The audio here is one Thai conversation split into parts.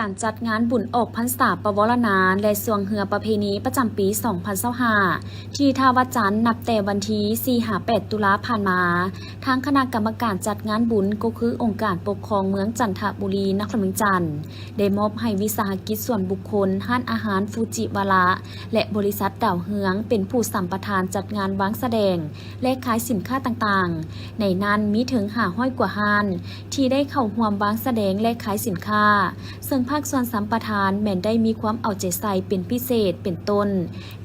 การจัดงานบุญออกพรรษาปวารณาและสวงเหือประเพณีประจำปี 2025 ที่ท่าวัดจันทร์นับแต่วันที่4-8 ตุลาผ่านมาทางคณะกรรมการจัดงานบุญก็คือองค์การปกครองเมืองจันทบุรีนครเมืองจันทร์ได้มอบให้วิสาหกิจส่วนบุคคลห้านอาหารฟูจิวาระและบริษัทดาวเฮืองเป็นผู้สัมปทานจัดงานวางแสดงและขายสินค้าต่างๆในนั้นมีถึง500 กว่าห้านที่ได้เข้าร่วมวางแสดงและขายสินค้าซึ่งภาคส่วนสัมปทานแม้นได้มีความเอาใจใส่เป็นพิเศษเป็นต้น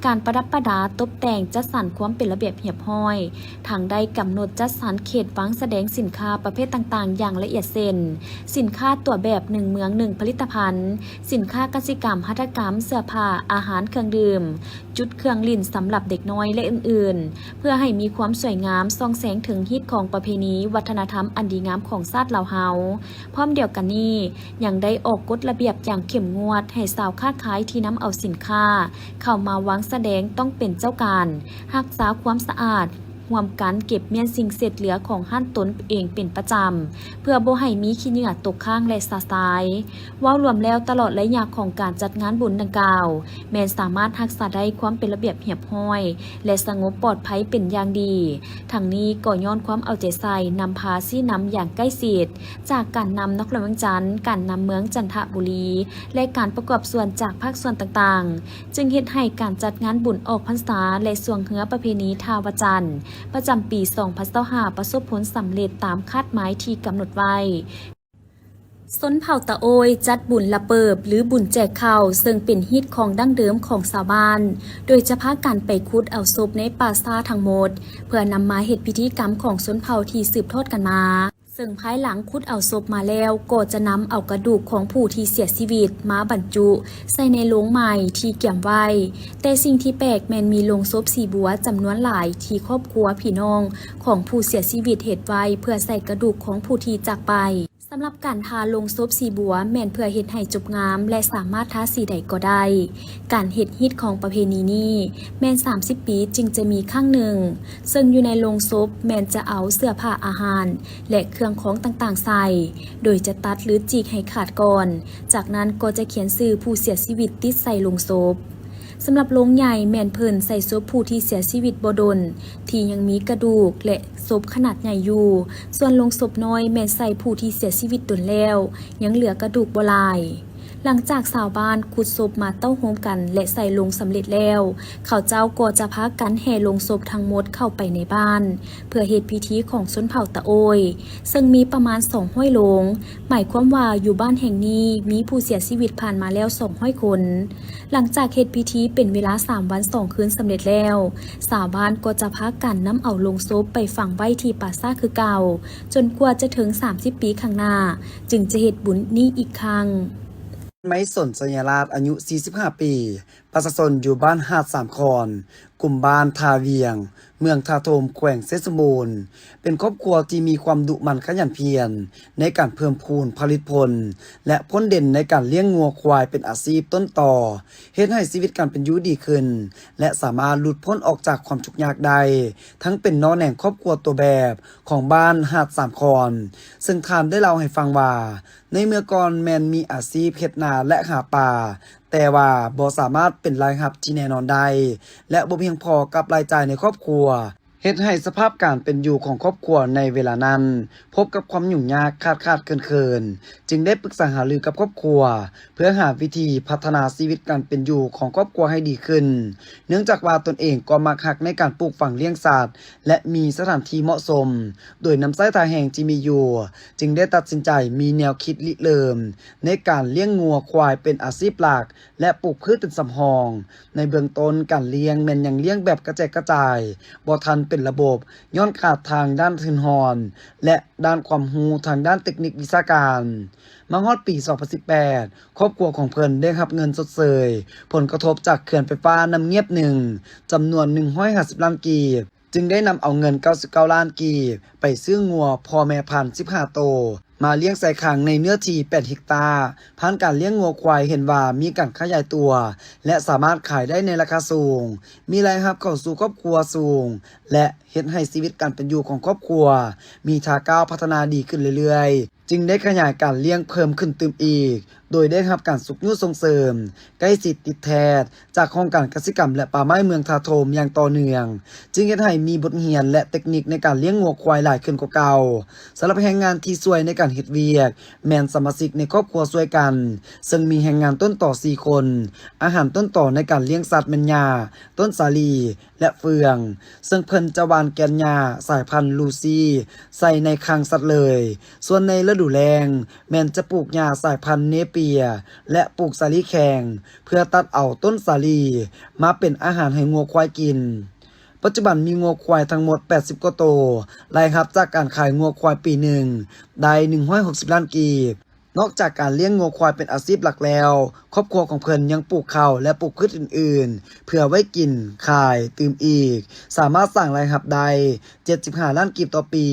การประดับประดาตกแต่งจัดสรรความเป็นระเบียบเรียบร้อยทางได้กำหนดจัดสรรเขตวางแสดงสินค้าประเภทต่างๆอย่างละเอียดเช่นสินค้าตัวแบบ1เมือง1ผลิตภัณฑ์สินค้ากสิกรรมหัตถกรรมเสื้อผ้าอาหารเครื่องดื่มจุดเครื่องลิ้นสำหรับเด็กน้อยและอื่นๆเพื่อให้มีความสวยงามส่องแสงถึงฮิตของประเพณีวัฒนธรรมอันดีงามของชาติลาวเฮาพร้อมเดียวกันนี้ยังได้ออกกฎระเบียบอย่างเข้มงวดให้สาวค้าขายที่นำเอาสินค้าเข้ามาวางแสดงต้องเป็นเจ้าการรักษาความสะอาดร่วมกันเก็บเมียนสิ่งเศษเหลือของห้านตนเองเป็นประจำเพื่อบ่ให้มีขี้เหงื่อตกค้างและสาสายว่ารวมแล้วตลอดระยะของการจัดงานบุญดังกล่าวแม้นสามารถรักษาได้ความเป็นระเบียบเรียบร้อยและสงบปลอดภัยเป็นอย่างดีทั้งนี้ก็ย้อนความเอาใจใส่นำพาซี่นำอย่างใกล้ชิดจากการนำนครเมืองจันทร์การนำเมืองจันทบุรีและการประกอบส่วนจากภาคส่วนต่างๆจึงเฮ็ดให้การจัดงานบุญออกพรรษาและสวงเหือประเพณีทาวจันทร์ประจำปี 2025 ประสบผลสำเร็จตามคาดหมายที่กำหนดไว้ส้นเผ่าตะโอยจัดบุญละเปิบหรือบุญแจกข้าวซึ่งเป็นฮิตของดั้งเดิมของชาวบ้านโดยจะพากันไปขุดเอาศพในป่าซ่าทั้งหมดเพื่อนำมาเฮ็ดพิธีกรรมของชนเผ่าที่สืบทอดกันมาซึ่งภายหลังขุดเอาศพมาแล้วก็จะนำเอากระดูกของผู้ที่เสียชีวิตมาบรรจุใส่ในโลงใหม่ที่เก็บไว้แต่สิ่งที่แปลกแม้นมีโลงศพสีบัวจำนวนหลายที่ครอบครัวพี่น้องของผู้เสียชีวิตเฮ็ดไว้เพื่อใส่กระดูกของผู้ที่จากไปสำหรับการทาลงศพสีบัวแม่นเพื่อเฮ็ดให้จบงามและสามารถทาสีใดก็ได้การเฮ็ดฮิตของประเพณีนี้แม่น30 ปีจึงจะมีครั้งหนึ่งซึ่งอยู่ในโลงศพแม่นจะเอาเสื้อผ้าอาหารและเครื่องของต่างๆใส่โดยจะตัดหรือจีกให้ขาดก่อนจากนั้นก็จะเขียนชื่อผู้เสียชีวิตติดใส่โลงศพสำหรับโลงใหญ่แม่นเพิ่นใส่ศพผู้ที่เสียชีวิตบ่ดนที่ยังมีกระดูกและศพขนาดใหญ่อยู่ส่วนโลงศพน้อยแม่นใส่ผู้ที่เสียชีวิตดนแล้วยังเหลือกระดูกบ่หลายหลังจากชาวบ้านขุดศพมาเต้าโฮมกันและใส่ลงสำเร็จแล้วเขาเจ้าก็จะพากันแห่ลงศพทั้งหมดเข้าไปในบ้านเพื่อเฮ็ดพิธีของชนเผ่าตะโอยซึ่งมีประมาณ200โลงหมายความว่าอยู่บ้านแห่งนี้มีผู้เสียชีวิตผ่านมาแล้ว200คนหลังจากเฮ็ดพิธีเป็นเวลา3 วัน 2 คืนสำเร็จแล้วชาวบ้านก็จะพากันนำเอาลงศพไปฝังไว้ที่ป่าซ่าคือเก่าจนกว่าจะถึง30 ปีข้างหน้าจึงจะเฮ็ดบุญนี้อีกครั้งไม้สนสัญราชอายุ 45 ปี ประชาชนอยู่บ้านหาดสามคอนกลุ่มบ้านทาเวียง เมืองทาโทมแขวงเซสมบูรณ์เป็นครอบครัวที่มีความดุมันขยันเพียรในการเพิ่มพูนผลิตผลและพ้นเด่นในการเลี้ยงงัวควายเป็นอาชีพต้นต่อเฮ็ดให้ชีวิตการเป็นอยู่ดีขึ้นและสามารถหลุดพ้นออกจากความทุกข์ยากได้ทั้งเป็นน้อแหน่งครอบครัวตัวแบบของบ้านหาดสามคอนซึ่งท่านได้เล่าให้ฟังว่าในเมื่อก่อนแมนมีอาชีพเฮ็ดนาและหาปลาแต่ว่าบ่สามารถเป็นรายรับที่แน่นอนได้และบ่เพียงพอกับรายจ่ายในครอบครัวเฮ็ดให้สภาพการเป็นอยู่ของครอบครัวในเวลานั้นพบกับความยุ่งยากขาดเกินจึงได้ปรึกษาหารือกับครอบครัวเพื่อหาวิธีพัฒนาชีวิตการเป็นอยู่ของครอบครัวให้ดีขึ้นเนื่องจากว่าตนเองก็มักฮักในการปลูกฝังเลี้ยงสัตว์และมีสถานที่เหมาะสมโดยนำไส้ทาแห่งที่มีอยู่จึงได้ตัดสินใจมีแนวคิดริเริ่มในการเลี้ยงงัวควายเป็นอาชีพหลักและปลูกพืชเป็นสำรองในเบื้องต้นการเลี้ยงแม่นยังเลี้ยงแบบกระจายกระจายบ่ทันเป็นระบบย้อนขาดทางด้านทุนหอนและด้านความรู้ทางด้านเทคนิควิชาการมาฮอดปี 2018 ครอบครัวของเพิ่นได้รับเงินสดเสยผลกระทบจากเขื่อนไฟฟ้าน้ำเงียบ1จำนวน150ล้านกีบจึงได้นำเอาเงิน99ล้านกีบไปซื้องัวพ่อแม่พันธุ์15โตวมาเลี้ยงใส่ขังในเนื้อที่8 เฮกตาร์ผ่านการเลี้ยงงัวควายเห็นว่ามีการขยายตัวและสามารถขายได้ในราคาสูงมีรายรับเข้าสู่ครอบครัวสูงและเฮ็ดให้ชีวิตการเป็นอยู่ของครอบครัวมีท่าก้าวพัฒนาดีขึ้นเรื่อยๆจึงได้ขยายการเลี้ยงเพิ่มขึ้นเติมอีก โดยได้รับการสุกยุส่งเสริมใกล้สิทธิ์ติดแทนจากโครงการกสิกรรมและป่าไม้เมืองทาโทมอย่างต่อเนื่องจึงเฮ็ดให้มีบทเรียนและเทคนิคในการเลี้ยงงัวควายหลายขึ้นกว่าเก่าสำหรับแรงงานที่ช่วยในการเฮ็ดเวียกแม่นสมาชิกในครอบครัวช่วยกันซึ่งมีแรงงานต้นต่อ4คนอาหารต้นต่อในการเลี้ยงสัตว์แม่นหญ้าต้นสาลีและเฟืองซึ่งเพิ่นจะหว่านแกนหญ้าสายพันธุ์ลูซี่ใส่ในคลังสัตว์เลยส่วนในฤดูแล้งแม่นจะปลูกหญ้าสายพันธุ์เนเปียและปลูกสาลีแข็งเพื่อตัดเอาต้นสาลีมาเป็นอาหารให้งัวควายกินปัจจุบันมีงัวควายทั้งหมด80กว่าตัวรายรับจากการขายงัวควายปีหนึ่งได้160ล้านกีบนอกจากการเลี้ยงงัวควายเป็นอาชีพหลักแล้วครอบครัวของเพิ่นยังปลูกข้าวและปลูกพืชอื่นๆเพื่อไว้กินขายตื่มอีกสามารถสร้างรายรับได้75ล้านกีบต่อปี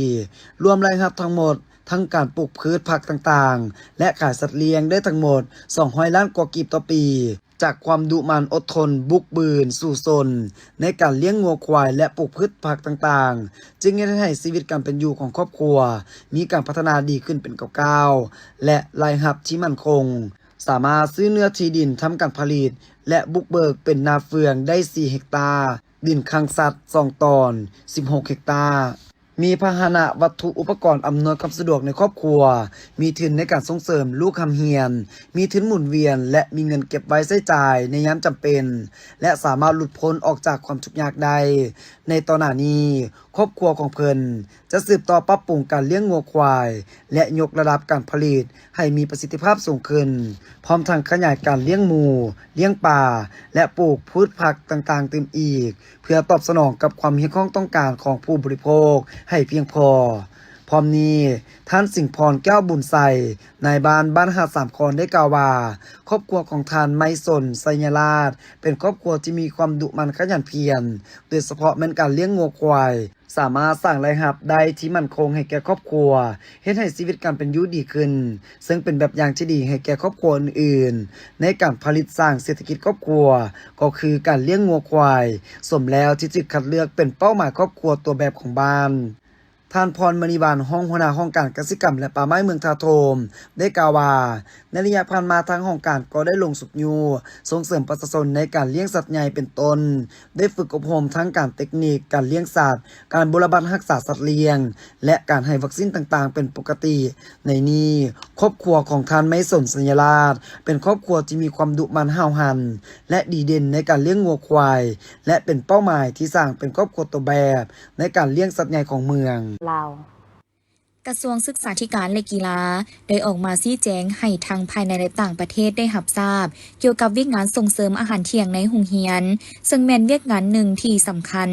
รวมรายรับทั้งหมดทั้งการปลูกพืชผักต่างๆและขายสัตว์เลี้ยงได้ทั้งหมด200ล้านกว่ากีบต่อปีจากความดุมันอดทนบุกบืนสู่ซนในการเลี้ยงงัวควายและปลูกพืชผักต่างๆจึงให้ชีวิตการเป็นอยู่ของครอบครัวมีการพัฒนาดีขึ้นเป็นก้าวๆและรายรับที่มั่นคงสามารถซื้อเนื้อที่ดินทำการผลิตและบุกเบิกเป็นนาเฟืองได้4เฮกตาร์ดินค้างสัตว์2ตอน16เฮกตาร์มีพาหนะวัตถุอุปกรณ์อำนวยความสะดวกในครอบครัวมีทุนในการส่งเสริมลูกคำเฮียนมีทุนหมุนเวียนและมีเงินเก็บไว้ใช้จ่ายในยามจำเป็นและสามารถหลุดพ้นออกจากความทุกข์ยากได้ในตอนนี้ครอบครัวของเพิ่นจะสืบต่อปรับปรุงการเลี้ยงงัวควายและยกระดับการผลิตให้มีประสิทธิภาพสูงขึ้นพร้อมทั้งขยายการเลี้ยงหมูเลี้ยงปลาและปลูกพืชผักต่างๆเติมอีกเพื่อตอบสนองกับความเรียกร้องต้องการของผู้บริโภคให้เพียงพอพร้อมนี้ท่านสิงห์พรแก้วบุญใส่นายบ้านหาดสามคอนได้กล่าวว่าครอบครัวของท่านไม่สนไสยราชเป็นครอบครัวที่มีความดุมันขยันเพียรโดยเฉพาะแม้นการเลี้ยงงัวควายสามารถสร้างรายรับได้ที่มั่นคงให้แก่ครอบครัวเฮ็ดให้ชีวิตการเป็นอยู่ดีขึ้นซึ่งเป็นแบบอย่างที่ดีให้แก่ครอบครัวอื่นๆในการผลิตสร้างเศรษฐกิจครอบครัวก็คือการเลี้ยงงัวควายสมแล้วที่จึกคัดเลือกเป็นเป้าหมายครอบครัวตัวแบบของบ้านท่านพรมณีบาลห้องหัวหน้าห้องการกสิกรรมและป่าไม้เมืองทาโทมได้กล่าวว่าในระยะผ่านมาทางห้องการก็ได้ลงสุกยูส่งเสริมประชาชนในการเลี้ยงสัตว์ใหญ่เป็นต้นได้ฝึกอบรมทั้งการเทคนิคการเลี้ยงสัตว์การบำบัดรักษาสัตว์เลี้ยงและการให้วัคซีนต่างๆเป็นปกติในนี้ครอบครัวของท่านไม่สนสัญราชเป็นครอบครัวที่มีความดุมันห้าวหันและดีเด่นในการเลี้ยงงัวควายและเป็นเป้าหมายที่สร้างเป็นครอบครัวตัวแบบในการเลี้ยงสัตว์ใหญ่ของเมืองลาวกระทรวงศึกษาธิการและกีฬาได้ออกมาชี้แจงให้ทางภายในและต่างประเทศได้รับทราบเกี่ยวกับเวียกงานส่งเสริมอาหารเที่ยงในโรงเรียนซึ่งแม่นเวียกงานหนึ่งที่สำคัญ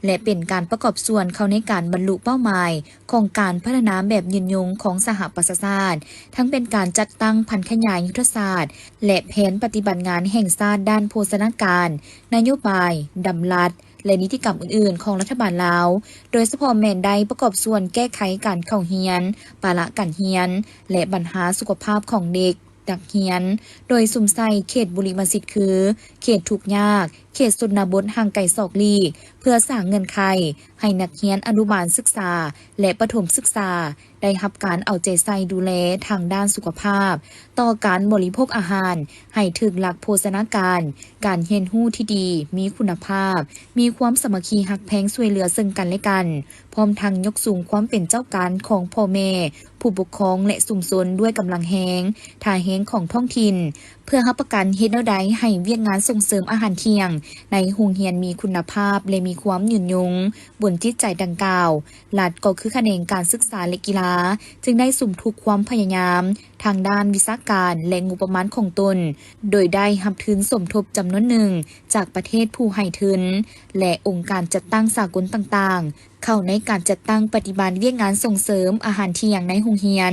และเป็นการประกอบส่วนเข้าในการบรรลุเป้าหมายของการพัฒนาแบบยืนยงของสหประชาชาติทั้งเป็นการจัดตั้งพันธขยายยุทธศาสตร์และแผนปฏิบัติงานแห่งชาติด้านโภชนาการนโยบายดำรัสและนิติกรรมอื่นๆของรัฐบาลลาวโดยเฉพาะแม่นใดประกอบส่วนแก้ไขการเข้าเรียนภาระการเรียนและปัญหาสุขภาพของเด็กนักเรียนโดยสุ่มใส่เขตบุรีมสิทธิ์คือเขตทุกข์ยากเขตชนบทห่างไกลศอกลีกเพื่อสร้างเงินไขให้นักเรียนอนุบาลศึกษาและประถมศึกษาได้รับการเอาใจใส่ดูแลทางด้านสุขภาพต่อการบริโภคอาหารให้ถึงหลักโภชนาการการเรียนรู้ที่ดีมีคุณภาพมีความสามัคคีฮักแพงช่วยเหลือซึ่งกันและกันพร้อมทั้งยกสูงความเป็นเจ้าการของพ่อแม่ผู้ปกครองและชุมชนด้วยกำลังแฮงท่าแฮงของท้องถิ่นเพื่อรับประกันเฮ็ดแนวใดให้เวียกงานส่งเสริมอาหารเที่ยงในโรงเรียนมีคุณภาพและมีความยืนยงบนจิตใจดังกล่าวหลัดก็คือคะแนนการศึกษาและกีฬาจึงได้สุ่มทุกความพยายามทางด้านวิชาการและงบประมาณของตนโดยได้รับทุนสมทบจำนวนหนึ่งจากประเทศผู้ให้ทุนและองค์การจัดตั้งสากลต่างๆเข้าในการจัดตั้งปฏิบัติเวียกงานส่งเสริมอาหารเที่ยงในโรงเรียน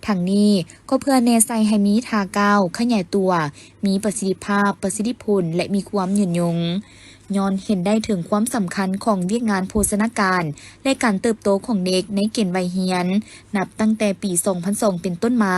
ทั้งนี้ก็เพื่อแนใส่ให้มีท่าก้าวขยายตัวมีประสิทธิภาพประสิทธิผลและมีความยืนยงย้อนเห็นได้ถึงความสำคัญของเวียกงานโภชนาการและการเติบโตของเด็กในเกณฑ์วัยเรียนนับตั้งแต่ปี2002เป็นต้นมา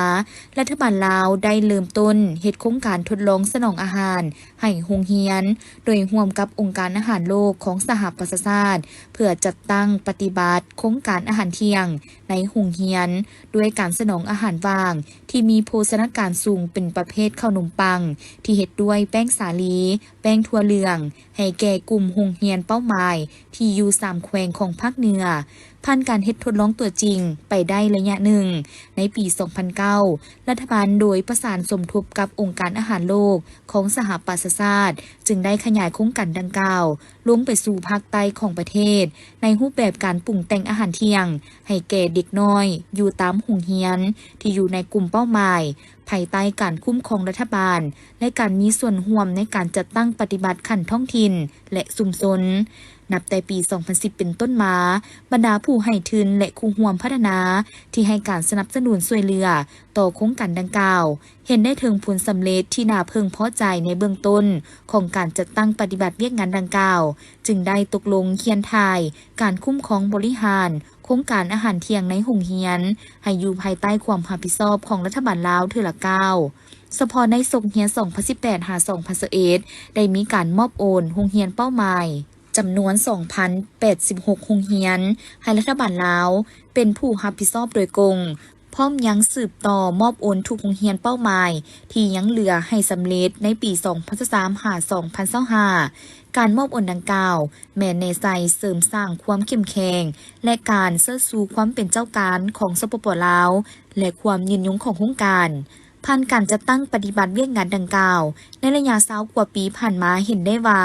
รัฐบาลลาวได้เริ่มต้นเฮ็ดโครงการทดลองสนองอาหารให้โรงเรียนโดยร่วมกับองค์การอาหารโลกของสหประชาชาติเพื่อจัดตั้งปฏิบัติโครงการอาหารเที่ยงใน ในโรงเรียนด้วยการสนองอาหารว่างที่มีโภชนาการสูงเป็นประเภทข้าวนมปังที่เฮ็ดด้วยแป้งสาลีแป้งถั่วเหลืองให้แก่กลุ่มโรงเรียนเป้าหมายที่อยู่3แขวงของภาคเหนือผ่านการเฮ็ดทดลองตัวจริงไปได้ระยะหนึ่งในปี 2009 รัฐบาลโดยประสานสมทบกับองค์การอาหารโลกของสหประชาชาติจึงได้ขยายโครงการดังกล่าวลงไปสู่ภาคใต้ของประเทศในรูปแบบการปรุงแต่งอาหารเที่ยงให้แก่เด็กน้อยอยู่ตามโรงเรียนที่อยู่ในกลุ่มเป้าหมายภายใต้การคุ้มครองรัฐบาลและการมีส่วนร่วมในการจัดตั้งปฏิบัติขั้นท้องถิ่นและชุมชนนับแต่ปี 2010 เป็นต้นมาบรรดาผู้ให้ทุนและผู้ร่วมพัฒนาที่ให้การสนับสนุนช่วยเหลือต่อโครงการดังกล่าวเห็นได้ถึงผลสำเร็จที่น่าพึงพอใจในเบื้องต้นของการจัดตั้งปฏิบัติเวียกงานดังกล่าวจึงได้ตกลงเขียนทายการคุ้มครองบริหารโครงการอาหารเที่ยงในโรงเรียนให้อยู่ภายใต้ความรับผิดชอบของรัฐบาลลาวเทื่อละก้าวเฉพาะในโรงเรียน 2018 หา 2021 ได้มีการมอบโอนโรงเรียนเป้าหมายจำนวน 2,086 โรงเรียนให้รัฐบาลลาวเป็นผู้รับผิดชอบโดยตรงพร้อมยังสืบต่อมอบโอนทุกโรงเรียนเป้าหมายที่ยังเหลือให้สำเร็จในปี 2023 หา 2025 การมอบโอนดังกล่าวแม้ในใจเสริมสร้างความเข้มแข็งและการเสริมสู่ความเป็นเจ้าการของสปป.ลาวและความยืนยงของโครงการผ่านการจัดตั้งปฏิบัติเวียกงานดังกล่าวในระยะ20กว่าปีผ่านมาเห็นได้ว่า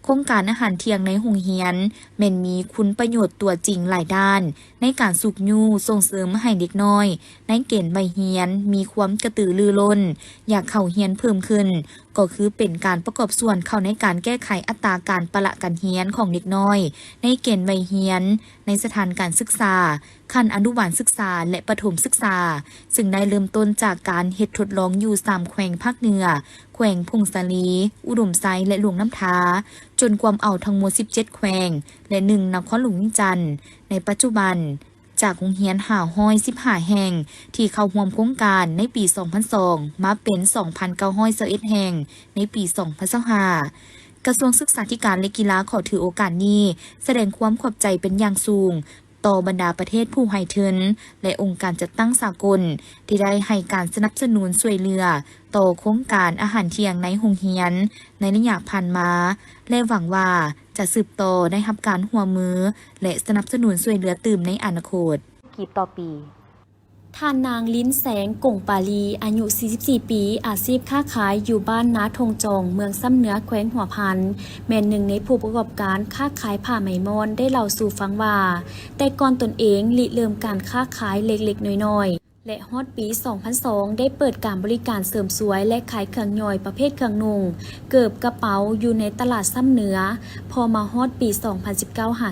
โครงการอาหารเที่ยงในโรงเรียนแม้นมีคุณประโยชน์ตัวจริงหลายด้านในการสุขยูส่งเสริมให้เด็กน้อยในเกณฑ์ใบเรียนมีความกระตือรือร้นอยากเข้าเรียนเพิ่มขึ้นก็คือเป็นการประกอบส่วนเข้าในการแก้ไขอัตราการประละการเรียนของเด็กน้อยในเกณฑ์ใบเรียนในสถานการศึกษาขั้นอนุบาลศึกษาและประถมศึกษาซึ่งได้เริ่มต้นจากการเฮ็ดทดลองอยู่3แขวงภาคเหนือแขวงพงสาลีอุดมไซและหลวงน้ำทาจนความเอาทั้งหมด17แขวงและ1นครหลวงวิจันทร์ในปัจจุบันจากโรงเรียน515แห่งที่เข้าร่วมโครงการในปี 2002 มาเป็น 2,921 แห่งในปี 2025 กระทรวงศึกษาธิการและกีฬาขอถือโอกาสนี้แสดงความขอบใจเป็นอย่างสูงต่อบรรดาประเทศผู้ให้ทุนและองค์การจัดตั้งสากลที่ได้ให้การสนับสนุนช่วยเหลือต่อโครงการอาหารเที่ยงในโรงเรียนในระยะผ่านมาและหวังว่าจะสืบต่อได้รับการร่วมมือและสนับสนุนช่วยเหลือตื่มในอนาคตกี่ต่อปีท่านนางลิ้นแสงกงปาลีอายุ 44 ปีอาชีพค้าขายอยู่บ้านนาทงจองเมืองซ้ำเหนือแขวงหัวพันแม่นหนึ่งในผู้ประกอบการค้าขายผ้าไหมมอนได้เล่าสู่ฟังว่าแต่ก่อนตนเองริเริ่มการค้าขายเล็กๆน้อยๆและฮอดปี 2002 ได้เปิดการบริการเสริมสวยและขายเครื่องย่อยประเภทเครื่องนุ่งเกิบกระเป๋าอยู่ในตลาดซ้ำเหนือพอมาฮอดปี 2019 หา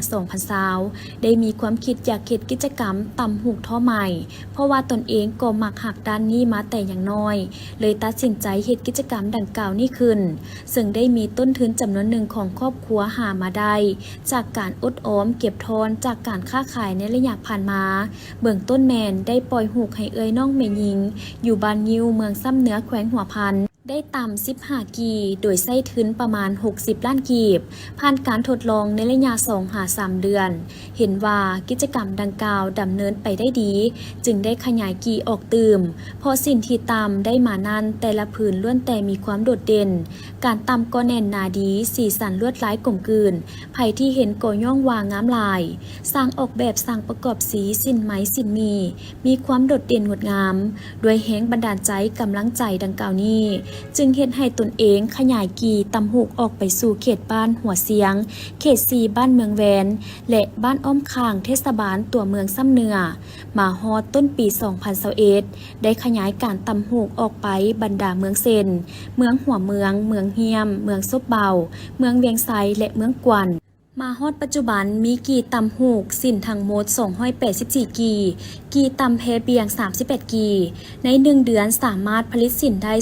2020 ได้มีความคิดอยากเฮ็ดกิจกรรมตำหูกท่อใหม่เพราะว่าตนเองก็มักหักด้านนี้มาแต่อย่างน้อยเลยตัดสินใจเฮ็ดกิจกรรมดังกล่าวนี้ขึ้นซึ่งได้มีต้นทุนจำนวนหนึ่งของครอบครัวหามาได้จากการอดออมเก็บทอนจากการค้าขายในระยะผ่านมาเบื้องต้นแมนได้ปล่อยหูกให้เอ้ยน้องเมยิงอยู่บ้านยิวเมืองซ้ำเหนือแขวงหัวพันได้ตำ15 กีโดยใช้ทุนประมาณ60 ล้านกีบผ่านการทดลองในระยะ2-3 เดือนเห็นว่ากิจกรรมดังกล่าวดำเนินไปได้ดีจึงได้ขยายกีออกตื่มพอสินที่ตำได้มานั้นแต่ละผืนล้วนแต่มีความโดดเด่นการตำก็แน่นหนาดีสีสันลวดลายกลมกลืนไผที่เห็นก็ย่องวางงามลายสร้างออกแบบสร้างประกอบสีสินไหมสินมีความโดดเด่นงดงามด้วยแห่งบันดาลใจกำลังใจดังกล่าวนี้จึงเฮ็ดให้ตนเองขยายกีตำหูกออกไปสู่เขตบ้านหัวเสียงเขต4บ้านเมืองแวนและบ้านอ้อมข้างเทศบาลตัวเมืองซ้ำเหนือมาฮอดต้นปี 2021 ได้ขยายการตำหูกออกไปบรรดาเมืองเซนเมืองหัวเมืองเมืองเฮียมเมืองซบเบาเมืองเวียงไซและเมืองกวนมาฮอดปัจจุบันมีกีตำหูกสินทั้งหมด284กีตำแพเบียง38กีใน1เดือนสามารถผลิตสินได้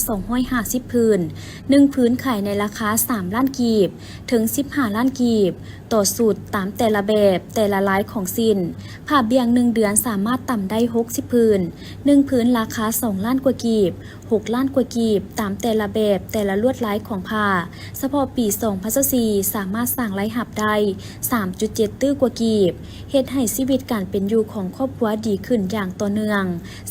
250 พื้น1พื้นขายในราคา3 ล้านกีบถึง15 ล้านกีบ ต่อสูตรตามแต่ละแบบแต่ละลายของสิ้นผ้าเบียง1เดือนสามารถต่ำได้60ผืน1ผืนราคา2ล้านกว่ากีบ6ล้านกว่ากีบตามแต่ละแบบแต่ละลวดลายของผ้าเฉพาะปี2024สามารถสร้างรายรับได้ 3.7 ตื้อกว่ากีบเฮ็ดให้ชีวิตการเป็นอยู่ของครอบครัวดีขึ้นอย่างต่อเนื่อง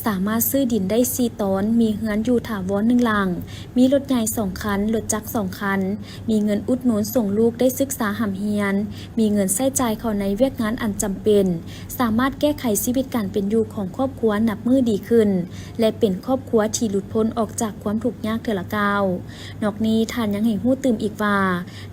สามารถซื้อดินได้4ตนมีเฮือนอยู่ถาวร1หลังมีรถใหญ่2คันรถจักร2คันมีเงินอุดหนุนส่งลูกได้ศึกษาหำเฮียนมีเงินใช้จ่ายเข้าในเวียกงานอันจำเป็นสามารถแก้ไขชีวิตการเป็นอยู่ของครอบครัวนับมือดีขึ้นและเป็นครอบครัวที่หลุดพ้นออกจากความทุกข์ยากเทื่อละก้าวนอกนี้ท่านยังให้ฮู้ตื่มอีกว่า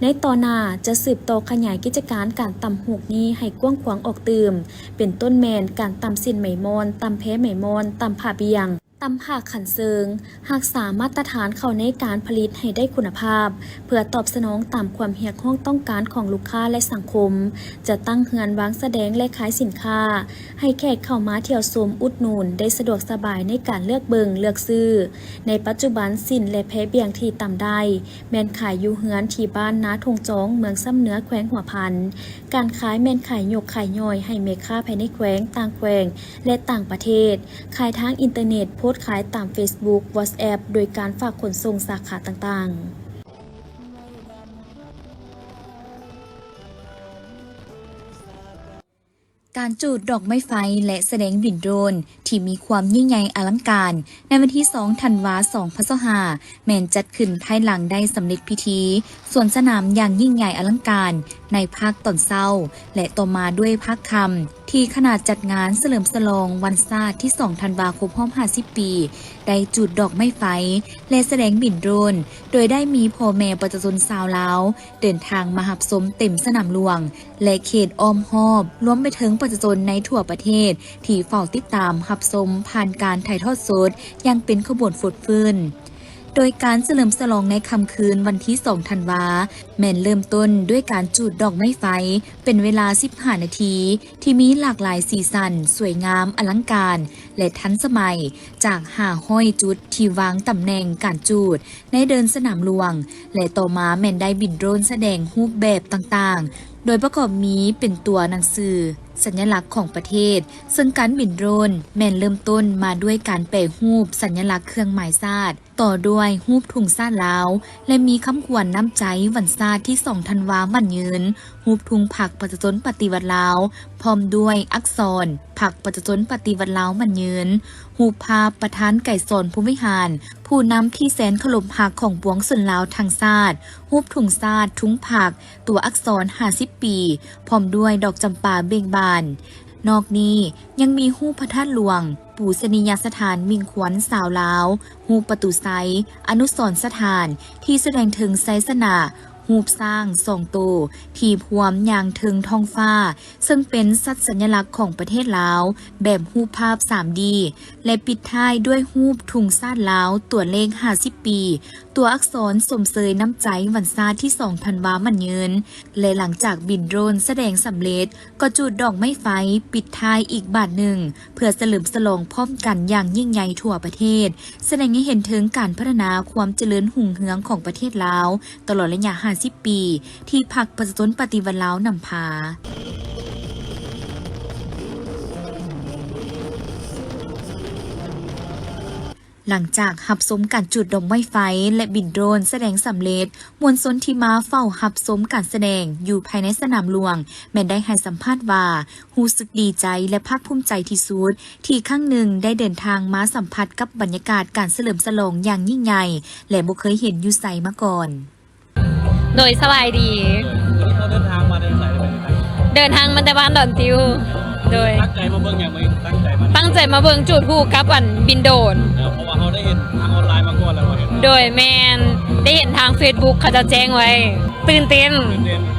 ในตอนหน้าจะสืบต่อขยายกิจการการตำหูกนี้ให้กว้างขวางออกตื่มเป็นต้นแมนการตำสินไหมมอนตำแพ้ไหมมอนตำผ่าเบียงตำผักขันเซิงรักษามาตรฐานเข้าในการผลิตให้ได้คุณภาพเพื่อตอบสนองตามความเรียกร้องต้องการของลูกค้าและสังคมจะตั้งเฮือนวางแสดงและขายสินค้าให้แขกเข้ามาเที่ยวชมอุดหนุนได้สะดวกสบายในการเลือกเบิงเลือกซื้อในปัจจุบันสินและแพ้เบียงที่ตำได้แม่นขายอยู่เฮือนที่บ้านนาทงจองเมืองซ้ำเหนือแขวงหัวพันการขายแม่นขายยกขายย่อยให้เมค้าภายในแขวงต่างแขวงและต่างประเทศขายทางอินเทอร์เน็ตโพสต์ขายตาม Facebook WhatsApp โดยการฝากขนส่งสาขาต่างๆการจูดดอกไม้ไฟและแสดงบินโดรนที่มีความยิ่งใหญ่อลังการในวันที่2ธันวาคม2025แม่นจัดขึ้นภายหลังได้สำเร็จพิธีสวนสนามอย่างยิ่งใหญ่อลังการในภาคตอนเช้าและต่อมาด้วยภาคค่ำที่ขนาดจัดงานเฉลิมฉลองวันชาติที่2ธันวาคม50 ปีได้จุดดอกไม้ไฟและแสดงบินโดรนโดยได้มีพ่อแม่ประชาชนชาวลาวเดินทางมารับชมเต็มสนามหลวงและเขตอ้อมหอบรวมไปถึงประชาชนในทั่วประเทศที่เฝ้าติดตามรับชมผ่านการถ่ายทอดสดอย่างเป็นขบวนฟดฟื้นโดยการเฉลิมฉลองในค่ำคืนวันที่2ธันวาแม่นเริ่มต้นด้วยการจุดดอกไม้ไฟเป็นเวลา15นาทีที่มีหลากหลายสีสันสวยงามอลังการและทันสมัยจาก5 จุดที่วางตำแหน่งการจุดในเดินสนามหลวงและต่อมาแม่นได้บินโดรนแสดงรูปแบบต่างๆโดยประกอบมีเป็นตัวหนังสือสัญลักษณ์ของประเทศซึ่งการบินโดรนแม่นเริ่มต้นมาด้วยการแปะรูปสัญลักษณ์เครื่องหมายชาติต่อด้วยรูปธงชาติลาวและมีคำขวัญน้ำใจวันชาติที่2ธันวาคมวันยืนรูปธงพรรคประชาชนปฏิวัติลาวพร้อมด้วยอักษรพรรคประชาชนปฏิวัติลาววันยืนรูปภาพประธานไก่สอนภูมิหารผู้นำที่แสนเคารพรักของปวงชนลาวทั้งชาติรูปธงชาติทุงผักตัวอักษร50 ปีพร้อมด้วยดอกจำปาเบ่งบานนอกนี้ยังมีรูปพระธาตุหลวงปูชนียสถานมิ่งขวัญสาวลาวรูปประตูไซอนุสรณ์สถานที่แสดงถึงไซสนารูปสร้าง2 ตัวที่พวมอย่างถึงท้องฟ้าซึ่งเป็นสัญลักษณ์ของประเทศลาวแบบรูปภาพ 3D และปิดท้ายด้วยรูปธงชาติลาวตัวเลข50 ปีตัวอักษรสมเสยน้ำใจวันชาติที่2ธันวาคมมันยืนและหลังจากบินโดรนแสดงสำเร็จก็จุดดอกไม้ไฟปิดท้ายอีกบาทหนึ่งเพื่อเฉลิมฉลองพร้อมกันอย่างยิ่งใหญ่ทั่วประเทศแสดงให้เห็นถึงการพัฒนาความเจริญรุ่งเรืองของประเทศลาวตลอดระยะ50 ปีที่พรรคประชาชนปฏิวัติลาวนำพาหลังจากหับสมการจุดดอกไม้ไฟและบินโดรนแสดงสำเร็จมวลชนที่มาเฝ้าหับสมการแสดงอยู่ภายในสนามหลวงแม้ได้ให้สัมภาษณ์ว่ารู้สึกดีใจและภาคภูมิใจที่สุดที่ครั้งหนึ่งได้เดินทางมาสัมผัสกับบรรยากาศการเฉลิมฉลองอย่างยิ่งใหญ่และบ่เคยเห็นอยู่ไสมาก่อนโดยสบายดีเขาเดินทางมาเดินสายได้ไหมเดินทางมาแต่บ้านดอนติวโดยตั้งใจมาเบิ่งอย่างไรตั้งใจมาเบิ่งจุดฮู้กับอันบินโดนเพราะว่าเขาได้เห็นทางออนไลน์มาก่อนแล้วเห็นโดยแมนได้เห็นทาง Facebook เขาจะแจ้งไว้ตื่นเต้น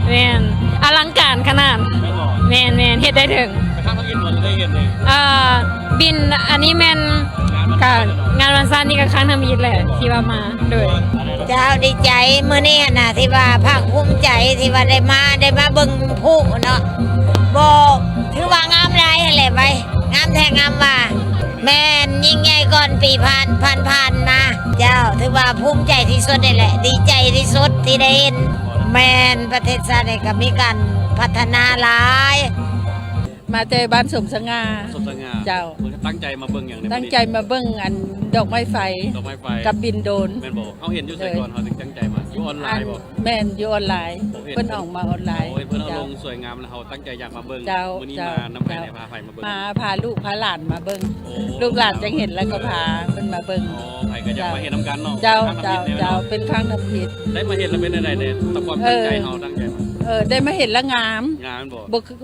แมนอลังการขนาดแมนเฮ็ดได้ถึงไปข้างพักอินวันได้เห็นเลยบินอันนี้แมนกับงานวันซ่านี่ก็ครั้งทำอีกแหละที่ว่ามาโดยเจ้าดีใจมื้อนี้น่ะที่ว่าภาคภูมิใจที่ว่าได้มาเบิ่งผู้เนาะบ่ถือว่างามหลายแหละไปงามแท้งามว่าแม่นยิ่งใหญ่ก่อนปีผ่านมาเจ้าถือว่าภูมิใจที่สุดนี่แหละดีใจที่สุดที่ได้เห็นแม่นประเทศชาติก็มีการ พัฒนาหลาย มาแต่บ้านสมสง่า สมสง่า เจ้า เพิ่นตั้งใจมาเบิ่งอย่างนี้ ตั้งใจมาเบิ่งอันดอกไม้ไฟ ดอกไม้ไฟ กับบินโดรน แม่นบ่เขาเห็นอยู่ไสก่อนเขาถึงตั้งใจมาอยู่ออนไล อัน น์บ่ แม่นอยู่ออนไลน์ ผมเห็น เพิ่นออกมาออนไลน์ โอ้ยเพิ่นเอาล เจ้า งสวยงามแล้วเขาตั้งใจอยากมาเบิ่ง เจ้า มื้อนี้ เจ้าม านำไป เจ้า ในพาไฟมาเบิ่ง มาพาลูกพาหลานมาเบิ่ง โอ้ ลูกหลานจังเห็นแล้วก็พาเพิ่นมาเบิ่ง อ๋อไผก็อยากมาเห็นนํกันเนาะ เจ้า ทำ เจ้า ผิดแน่ เจ้า เนาะ เป็นครั้งทำผิด ได้มาเห็นแล้วเป็นอะไรเนี่ยตะความตั้งใจเฮาตั้งใจมา ได้มาเห็นแล้วงาม งานบ่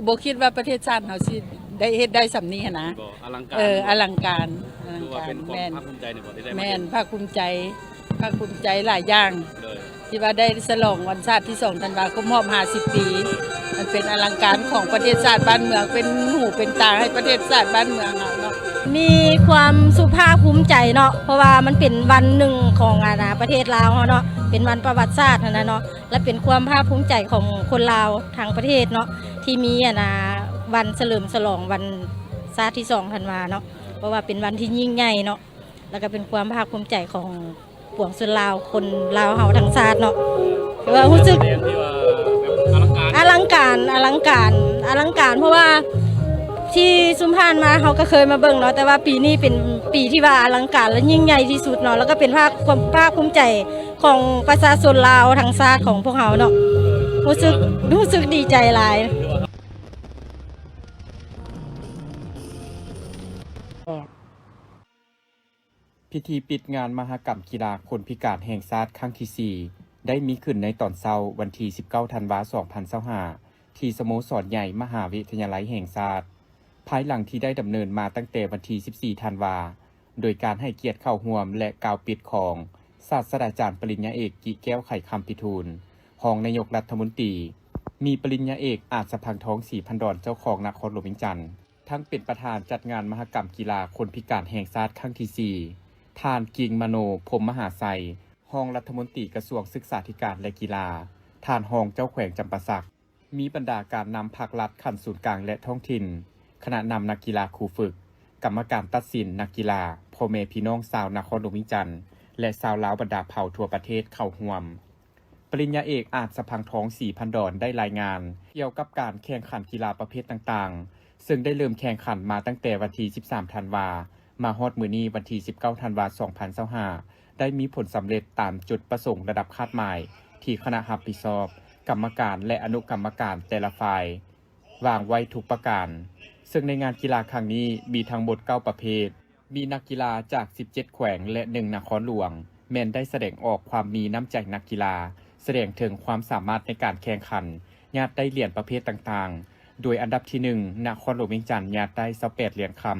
บ่คิดว่าประเทศชาติเฮาสิได้เฮ็ดได้สำนี้หั้นนะ บ่อลังการ อลังการอลั คื ง อว่า การ เป็นความ แม่น ภาคภูมิใจในบ่ที่ได้มา แม่ เห็ น น ภาคภูมิใจหลายอย่าง เลย ที่ว่าได้ฉลองวันชาติที่2ธันวาคมรอบ50 ปี มันเป็นอลังการของประเทศชาติบ้านเมืองเป็นหูเป็นตาให้ประเทศชาติบ้านเมืองเราเนาะ มีความสุภาพภูมิใจเนาะเพราะว่ามันเป็นวันหนึ่งของประเทศลาวเนาะเป็นวันประวัติศาสตร์นะเนาะและเป็นความภาคภูมิใจของคนลาวทางประเทศเนาะที่มีวันเฉลิมฉลองวันชาติที่2ธันวาเนาะเพราะว่าเป็นวันที่ยิ่งใหญ่เนาะแล้วก็เป็นความภาคภูมิใจของปวงชนลาวคนลาวเฮาทั้งชาติเนาะคือว่ารู้สึก แสดงที่ว่าแบบอลังการ อลังการเพราะว่าที่ซุมพานมาเขาก็เคยมาเบิ่งเนาะแต่ว่าปีนี้เป็นปีที่ว่าอลังการและยิ่งใหญ่ที่สุดเนาะแล้วก็เป็นภาคภูมิใจของประชาชนลาวทั้งชาติของพวกเขาเนาะรู้สึกดีใจหลาย พิธีปิดงานมหกรรมกีฬาคนพิการแห่งชาติครั้งที่ 4 ได้มีขึ้นในตอนเช้าวันที่ 19 ธันวาคม 2025 ที่สโมสรใหญ่มหาวิทยาลัยแห่งชาติภายหลังที่ได้ดำเนินมาตั้งแต่วันที่ 14 ธันวาคม โดยการให้เกียรติเข้าร่วมและกล่าวปิดของศาสตราจารย์ปริญญาเอกกิแก้วไข่คำพิทูลรองนายกรัฐมนตรีมีปริญญาเอกอาจสะพังทองศรีพันดอนเจ้าของนครหลวงเวียงจันทร์ทั้งเป็นประธานจัดงานมหกรรมกีฬาคนพิการแห่งชาติครั้งที่ 4ท่านกิ่งมโนพรหมมหาไสยรองรัฐมนตรีกระทรวงศึกษาธิการและกีฬาท่านรองเจ้าแขวงจำปาสักมีบรรดาการนำภาครัฐขั้นศูนย์กลางและท้องถิ่นคณะนำนักกีฬาครูฝึกกรรมการตัดสินนักกีฬาพ่อแม่พี่น้องชาวนครหลวงเวียงจันทร์และชาวลาวบรรดาเผ่าทั่วประเทศเข้าร่วมปริญญาเอกอาจสะพังทองศรีพันดอนได้รายงานเกี่ยวกับการแข่งขันกีฬาประเภทต่างๆซึ่งได้เริ่มแข่งขันมาตั้งแต่วันที่ 13 ธันวามาฮอดมื้อนี้วันที่ 19 ธันวาคม 2025 ได้มีผลสำเร็จตามจุดประสงค์ระดับคาดหมายที่คณะรับผิดชอบกรรมการและอนุกรรมการแต่ละฝ่ายวางไว้ทุกประการซึ่งในงานกีฬาครั้งนี้มีทั้งหมด9ประเภทมีนักกีฬาจาก17แขวงและ1นครหลวงแม้นได้แสดงออกความมีน้ำใจนักกีฬาแสดงถึงความสามารถในการแข่งขันญาติได้เหรียญประเภทต่างๆโดยอันดับที่1นครหลวงเวียงจันทร์ญาติได้28เหรียญคำ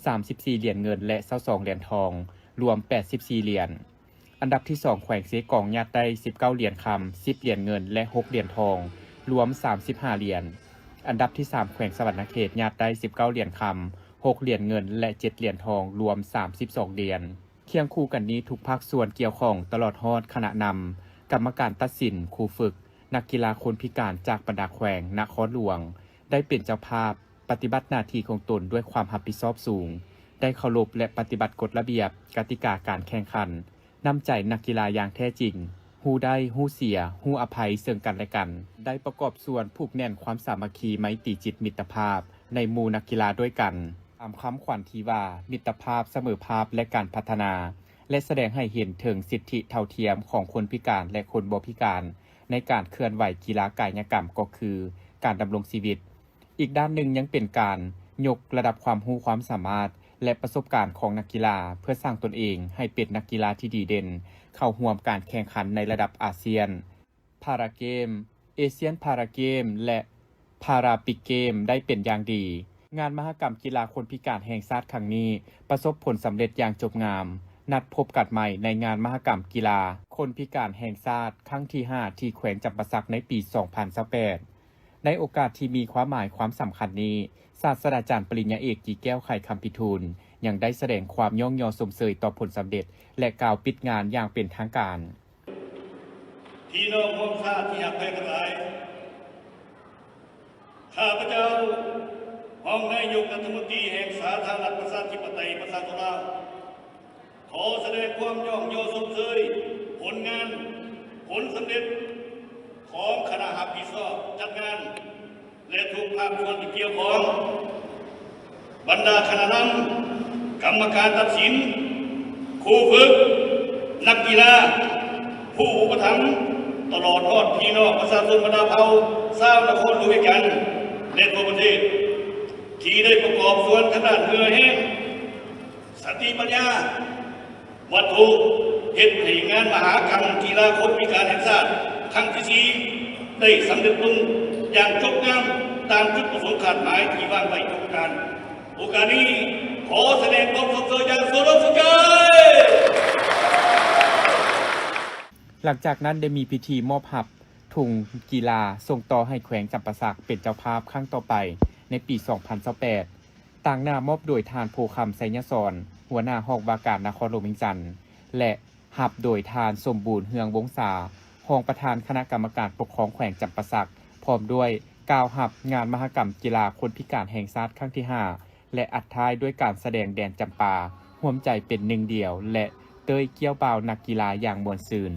34เหรียญเงินและ22เหรียญทองรวม84เหรียญอันดับที่2แขวงเสกองญาติได้19เหรียญคำ10เหรียญเงินและ6เหรียญทองรวม35เหรียญอันดับที่3แขวงสวรรณเขตญาติได้19เหรียญคำ6เหรียญเงินและ7เหรียญทองรวม32เหรียญเคียงคู่กันนี้ทุกภาคส่วนเกี่ยวข้องตลอดฮอดคณะนำกรรมการตัดสินครูฝึกนักกีฬาคนพิการจากบรรดาแขวงนครหลวงได้เป็นเจ้าภาพปฏิบัติหน้าที่ของตนด้วยความรับผิดชอบสูงได้เคารพและปฏิบัติกฎระเบียบกติกาการแข่งขันนำใจนักกีฬาอย่างแท้จริงฮู้ได้ฮู้เสียฮู้อภัยซึ่งกันและกันได้ประกอบส่วนผูกแน่นความสามัคคีไมตรีจิตมิตรภาพในหมู่นักกีฬาด้วยกันตามคำขวัญที่ว่ามิตรภาพเสมอภาพและการพัฒนาและแสดงให้เห็นถึงสิทธิเท่าเทียมของคนพิการและคนบ่พิการในการเคลื่อนไหวกีฬากายกรรมก็คือการดำรงชีวิตอีกด้านหนึ่งยังเป็นการยกระดับความรู้ความสามารถและประสบการณ์ของนักกีฬาเพื่อสร้างตนเองให้เป็นนักกีฬาที่ดีเด่นเข้าร่วมการแข่งขันในระดับอาเซียนพาราเกมเอเชียนพาราเกมและพาราปิกเกมได้เป็นอย่างดีงานมหกรรมกีฬาคนพิการแห่งชาติครั้งนี้ประสบผลสำเร็จอย่างจบงามนัดพบกันใหม่ในงานมหกรรมกีฬาคนพิการแห่งชาติครั้งที่ 5 ที่แขวงจำปาสักในปี 2028 ในโอกาสที่มีความหมายความสำคัญนี้ศาสตราจารย์ปริญญาเอกกิแก้วไข่คำพิทูลยังได้แสดงความย่องยอสมเสยต่อผลสำเร็จและกล่าวปิดงานอย่างเป็นทางการพี่น้องของชาติที่หักแพงกันหลายข้าพเจ้าห้องนายกรัฐมนตรีแห่งสาธารณรัฐประชาธิปไตยประชาชนลาวขอแสดงความย่องยอสมเสยผลงานผลสำเร็จของคณะรับผิดชอบจัดงาน และทุกภาคส่วนที่เกี่ยวข้องบรรดาคณะนำกรรมการตัดสินครูฝึกนักกีฬาผู้อุปถัมภ์ตลอดทอดพี่น้องประชาชนบรรดาเผ่าชาวนครหลวงกันและทั่วประเทศที่ได้ประกอบส่วนทางด้านเรือแห้งสติปัญญาวัตถุเหตุให้งานมหากรรมกีฬาคนพิการแห่งชาติครั้งที่4ได้สำเร็จลงอย่างจบงามตามจุดประสงค์ขาดหมายที่วางไว้ทุกการโอกาสนี้ขอแสดงความสนใจอย่างสุดสุดใจ หลังจากนั้นได้มีพิธีมอบหับถุงกีฬาส่งต่อให้แขวงจำปาสักเป็นเจ้าภาพครั้งต่อไปในปี 2028 ต่างหน้ามอบโดยทานโพคำไสยศรหัวหน้าหอกบาการนครหลวงเวียงจันทน์และหับโดยทานสมบูรณ์เฮืองวงศารองประธานคณะกรรมการปกครองแขวงจำปาสักพร้อมด้วยกล่าวหับงานมหกรรมกีฬาคนพิการแห่งชาติครั้งที่ 5 และอัดท้ายด้วยการแสดงแดนจำปาร่วมใจเป็นหนึ่งเดียวและเต้ยเกี้ยวเบานักกีฬาอย่างมวลซืน